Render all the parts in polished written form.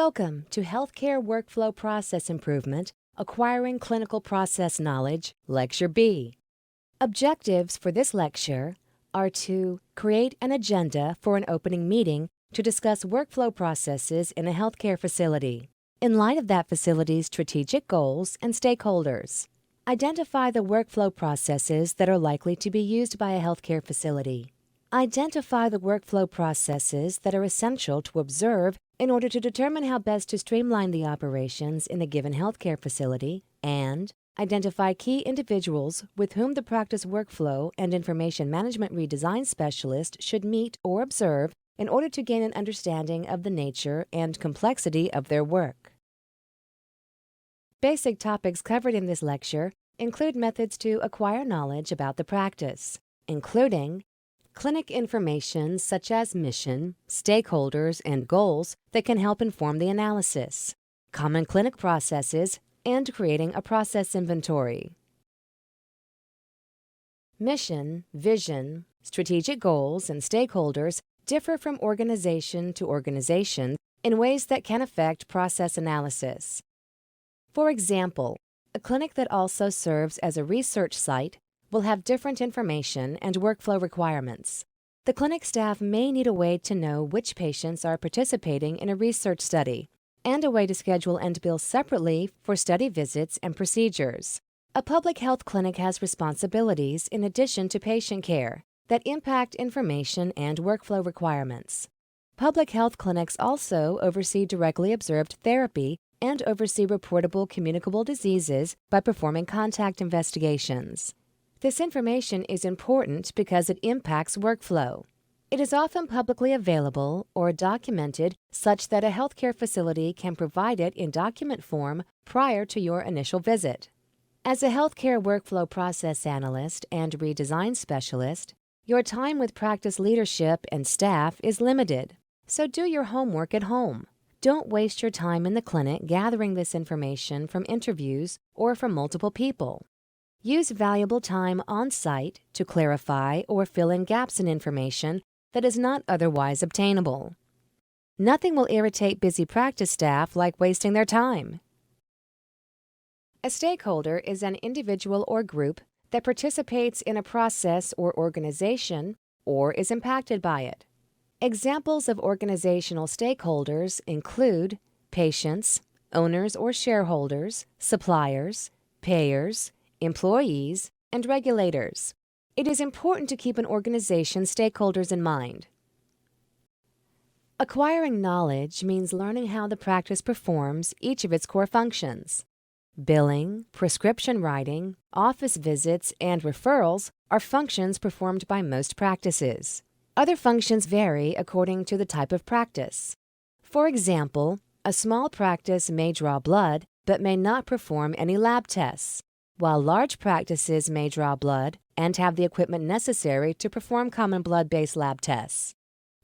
Welcome to Healthcare Workflow Process Improvement, Acquiring Clinical Process Knowledge, Lecture B. Objectives for this lecture are to create an agenda for an opening meeting to discuss workflow processes in a healthcare facility, in light of that facility's strategic goals and stakeholders. Identify the workflow processes that are likely to be used by a healthcare facility. Identify the workflow processes that are essential to observe in order to determine how best to streamline the operations in a given healthcare facility, and identify key individuals with whom the practice workflow and information management redesign specialist should meet or observe in order to gain an understanding of the nature and complexity of their work. Basic topics covered in this lecture include methods to acquire knowledge about the practice, including clinic information such as mission, stakeholders, and goals that can help inform the analysis, common clinic processes, and creating a process inventory. Mission, vision, strategic goals, and stakeholders differ from organization to organization in ways that can affect process analysis. For example, a clinic that also serves as a research site will have different information and workflow requirements. The clinic staff may need a way to know which patients are participating in a research study, and a way to schedule and bill separately for study visits and procedures. A public health clinic has responsibilities in addition to patient care that impact information and workflow requirements. Public health clinics also oversee directly observed therapy and oversee reportable communicable diseases by performing contact investigations. This information is important because it impacts workflow. It is often publicly available or documented such that a healthcare facility can provide it in document form prior to your initial visit. As a healthcare workflow process analyst and redesign specialist, your time with practice leadership and staff is limited, so do your homework at home. Don't waste your time in the clinic gathering this information from interviews or from multiple people. Use valuable time on-site to clarify or fill in gaps in information that is not otherwise obtainable. Nothing will irritate busy practice staff like wasting their time. A stakeholder is an individual or group that participates in a process or organization or is impacted by it. Examples of organizational stakeholders include patients, owners or shareholders, suppliers, payers, employees, and regulators. It is important to keep an organization's stakeholders in mind. Acquiring knowledge means learning how the practice performs each of its core functions. Billing, prescription writing, office visits, and referrals are functions performed by most practices. Other functions vary according to the type of practice. For example, a small practice may draw blood but may not perform any lab tests, while large practices may draw blood and have the equipment necessary to perform common blood-based lab tests.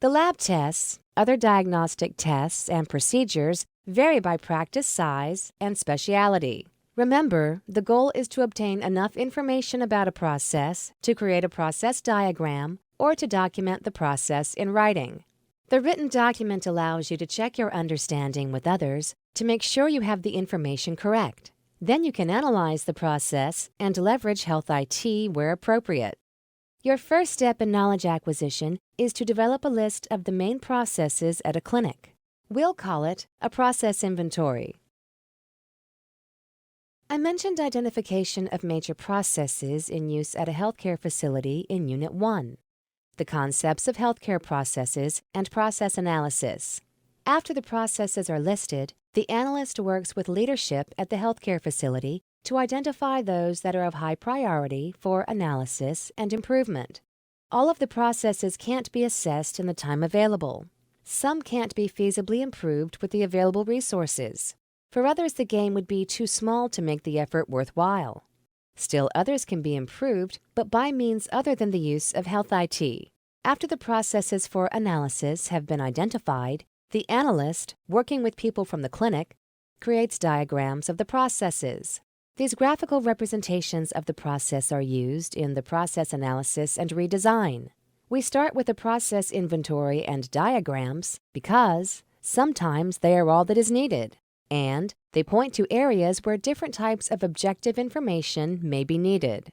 The lab tests, other diagnostic tests, and procedures vary by practice size and specialty. Remember, the goal is to obtain enough information about a process to create a process diagram or to document the process in writing. The written document allows you to check your understanding with others to make sure you have the information correct. Then you can analyze the process and leverage health IT where appropriate. Your first step in knowledge acquisition is to develop a list of the main processes at a clinic. We'll call it a process inventory. I mentioned identification of major processes in use at a healthcare facility in Unit 1, the concepts of healthcare processes and process analysis. After the processes are listed, the analyst works with leadership at the healthcare facility to identify those that are of high priority for analysis and improvement. All of the processes can't be assessed in the time available. Some can't be feasibly improved with the available resources. For others, the game would be too small to make the effort worthwhile. Still, others can be improved, but by means other than the use of health IT. After the processes for analysis have been identified, the analyst, working with people from the clinic, creates diagrams of the processes. These graphical representations of the process are used in the process analysis and redesign. We start with the process inventory and diagrams because Sometimes they are all that is needed, and they point to areas where different types of objective information may be needed.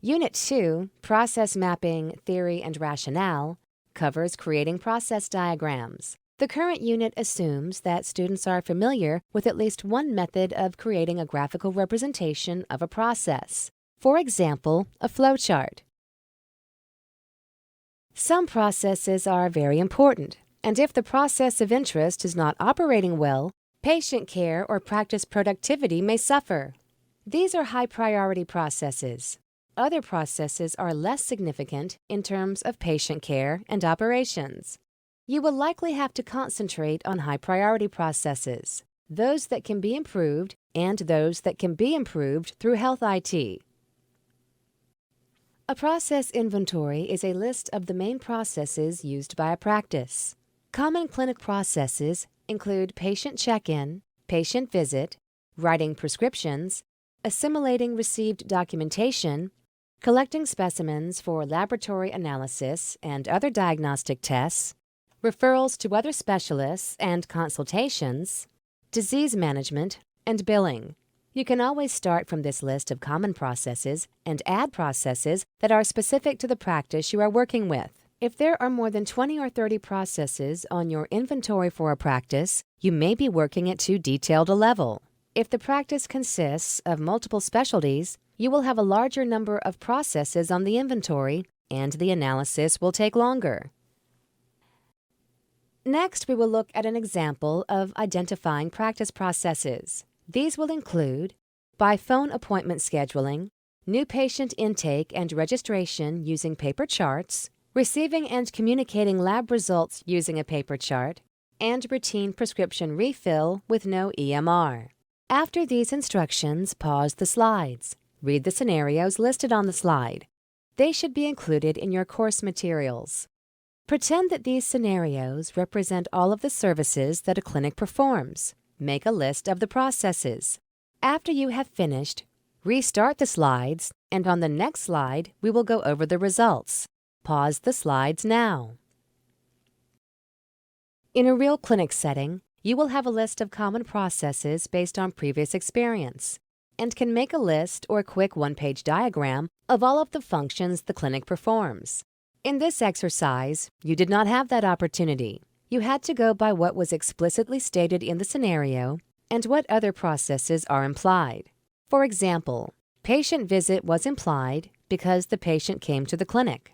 Unit 2, Process Mapping, Theory and Rationale, covers creating process diagrams. The current unit assumes that students are familiar with at least one method of creating a graphical representation of a process. For example, a flowchart. Some processes are very important, and if the process of interest is not operating well, patient care or practice productivity may suffer. These are high-priority processes. Other processes are less significant in terms of patient care and operations. You will likely have to concentrate on high-priority processes, those that can be improved and those that can be improved through health IT. A process inventory is a list of the main processes used by a practice. Common clinic processes include patient check-in, patient visit, writing prescriptions, assimilating received documentation, collecting specimens for laboratory analysis and other diagnostic tests, referrals to other specialists and consultations, disease management, and billing. You can always start from this list of common processes and add processes that are specific to the practice you are working with. If there are more than 20 or 30 processes on your inventory for a practice, you may be working at too detailed a level. If the practice consists of multiple specialties, you will have a larger number of processes on the inventory, and the analysis will take longer. Next, we will look at an example of identifying practice processes. These will include by phone appointment scheduling, new patient intake and registration using paper charts, receiving and communicating lab results using a paper chart, and routine prescription refill with no EMR. After these instructions, pause the slides. Read the scenarios listed on the slide. They should be included in your course materials. Pretend that these scenarios represent all of the services that a clinic performs. Make a list of the processes. After you have finished, restart the slides, and on the next slide, we will go over the results. Pause the slides now. In a real clinic setting, you will have a list of common processes based on previous experience, and can make a list or quick one-page diagram of all of the functions the clinic performs. In this exercise, you did not have that opportunity. You had to go by what was explicitly stated in the scenario and what other processes are implied. For example, patient visit was implied because the patient came to the clinic.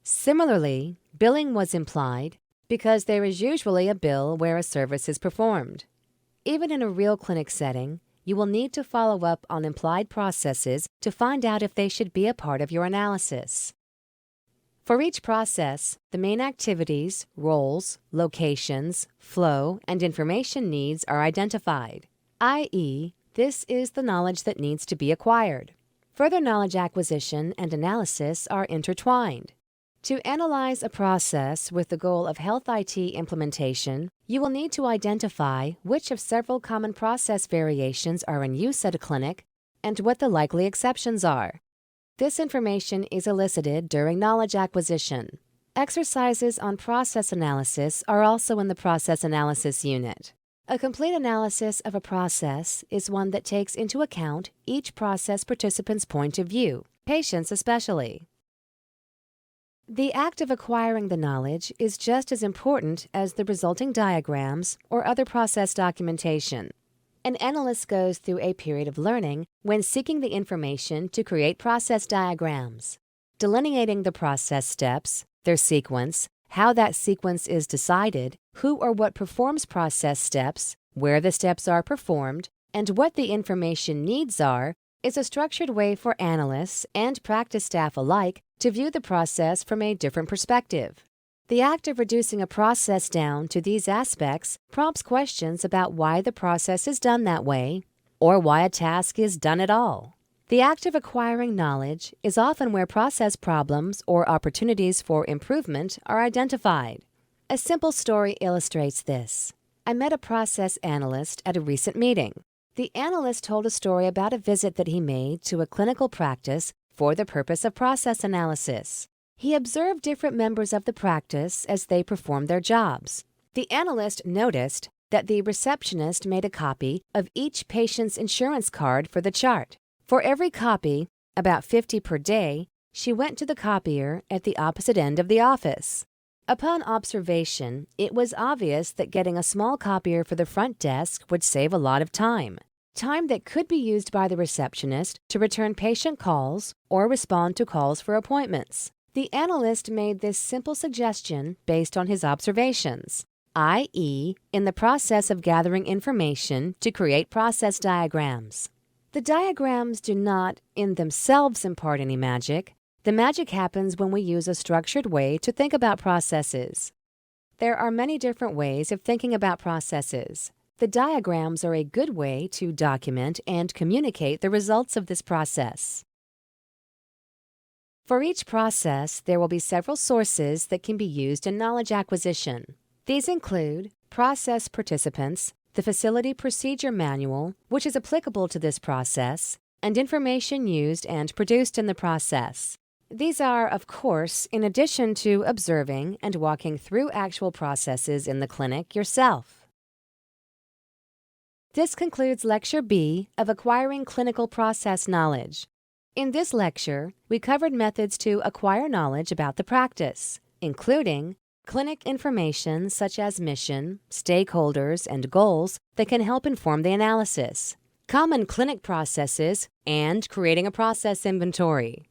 Similarly, billing was implied because there is usually a bill where a service is performed. Even in a real clinic setting, you will need to follow up on implied processes to find out if they should be a part of your analysis. For each process, the main activities, roles, locations, flow, and information needs are identified, i.e., this is the knowledge that needs to be acquired. Further knowledge acquisition and analysis are intertwined. To analyze a process with the goal of health IT implementation, you will need to identify which of several common process variations are in use at a clinic and what the likely exceptions are. This information is elicited during knowledge acquisition. Exercises on process analysis are also in the process analysis unit. A complete analysis of a process is one that takes into account each process participant's point of view, patients especially. The act of acquiring the knowledge is just as important as the resulting diagrams or other process documentation. An analyst goes through a period of learning when seeking the information to create process diagrams, delineating the process steps, their sequence, how that sequence is decided, who or what performs process steps, where the steps are performed, and what the information needs are, is a structured way for analysts and practice staff alike to view the process from a different perspective. The act of reducing a process down to these aspects prompts questions about why the process is done that way, or why a task is done at all. The act of acquiring knowledge is often where process problems or opportunities for improvement are identified. A simple story illustrates this. I met a process analyst at a recent meeting. The analyst told a story about a visit that he made to a clinical practice for the purpose of process analysis. He observed different members of the practice as they performed their jobs. The analyst noticed that the receptionist made a copy of each patient's insurance card for the chart. For every copy, about 50 per day, she went to the copier at the opposite end of the office. Upon observation, it was obvious that getting a small copier for the front desk would save a lot of time that could be used by the receptionist to return patient calls or respond to calls for appointments. The analyst made this simple suggestion based on his observations, i.e., in the process of gathering information to create process diagrams. The diagrams do not, in themselves, impart any magic. The magic happens when we use a structured way to think about processes. There are many different ways of thinking about processes. The diagrams are a good way to document and communicate the results of this process. For each process, there will be several sources that can be used in knowledge acquisition. These include process participants, the facility procedure manual, which is applicable to this process, and information used and produced in the process. These are, of course, in addition to observing and walking through actual processes in the clinic yourself. This concludes Lecture B of Acquiring Clinical Process Knowledge. In this lecture, we covered methods to acquire knowledge about the practice, including clinic information such as mission, stakeholders, and goals that can help inform the analysis, common clinic processes, and creating a process inventory.